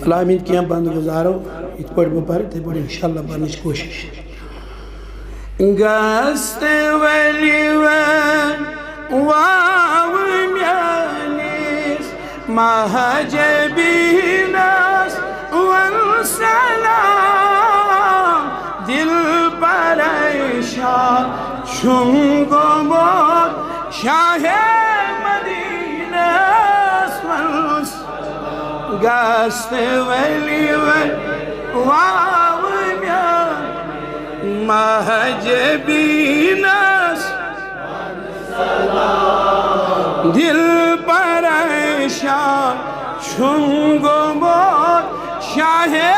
अलामीन क्या बंद गुजारो इत पर पर ते पर इंशाअल्लाह बनने की कोशिश गस्ते वली वाव म्यानिस महजबीनस वल सलाम दिल परेशान शुंगो मोर शाहे मदीना गस्ते वली वाव महजबीनस दिल परेशान शुंगो मोर शाहे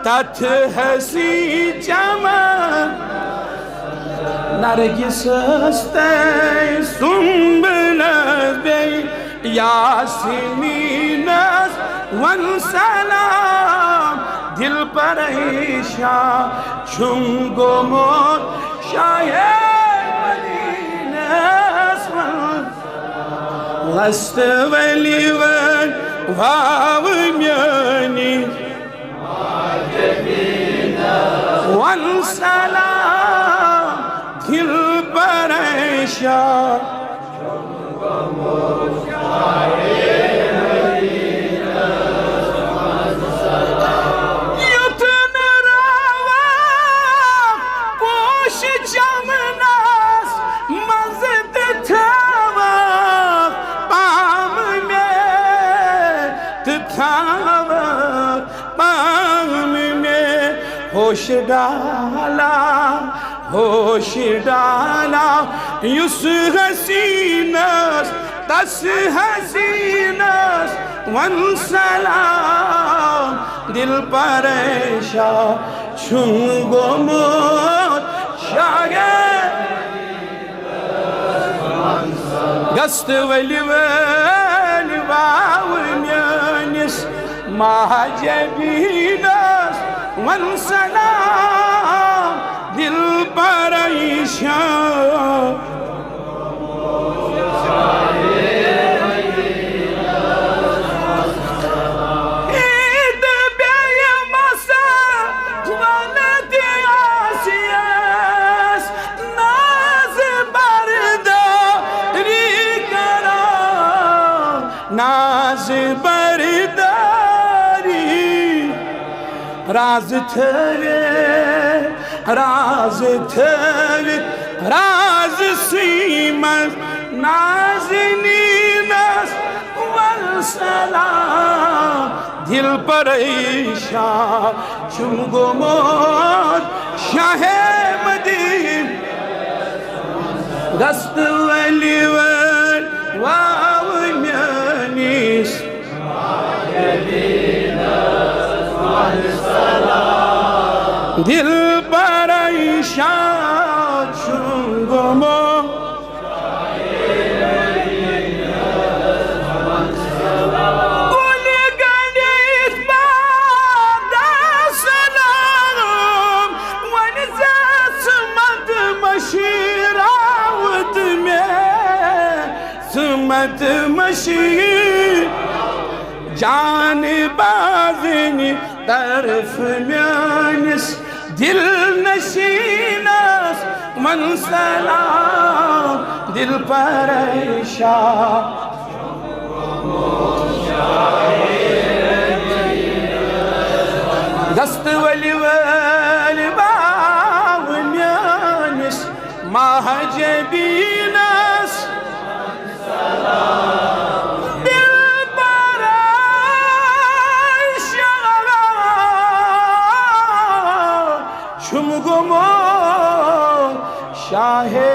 तात हसी चमन नरगिस हस्ते सुंबलस बे यासीनीनस वन सलाम दिल परेशान शुंगो मोर शाहे मदीनस लस्त वली वाव म्यानी वन सलाम दिल परेशान युतन रावा पोश जमनास मज़द थावा पाम में थावा पाम में होश डाला युस हसीनस तस हसीनस वन सलाम दिल परेशान शुंगो मोर शागे गस्त वली वाव म्यानिस महजबीनस वन सलाम दिल परेशान ईद बेय मसा वलद आसियस नाज बरदारी करा नाज बरदारी राज थे राज सीमत नाज़नीनस वल सलाम दिल परेशान शुंगो मोर शाहे मदीना दस्त वली वाव म्यानिस दिल परेशान शुंगो मोर कुल गणित बादा सलाम वन ज़स्मत मशीरावत में सुमत मशीर जान बाज़नी तरफ म्यानिस दिल नशीनस मन सलाम दिल परेशान दस्त वली वाव म्यानिस महजबीनस शुंगो मोर शाहे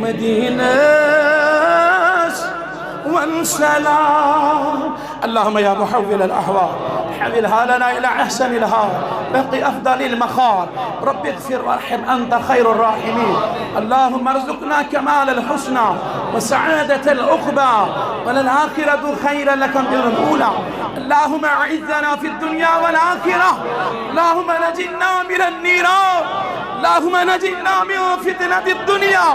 मदीना वन सलाम अल्लाहुम्मा या मुहव्विल अल अहवाल حولها لنا إلى أحسن الحال بقي أفضل المخار. رب اغفر وارحم أنت خير الراحمين. اللهم ارزقنا كمال الحسنى وسعادة العقبى وللآخرة خيرا لك من الأولى. اللهم أعزنا في الدنيا والآخرة. اللهم نجنا من النيران. اللهم نجنا من فتنة الدنيا.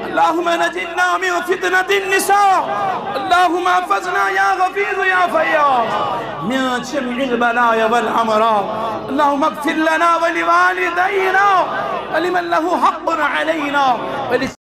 اللهم نجنا من فتنة النساء. اللهم احفظنا يا غفير يا فياض من جميع البلايا والأمراض. اللهم اغفر لنا ولوالدينا ولمن له حق علينا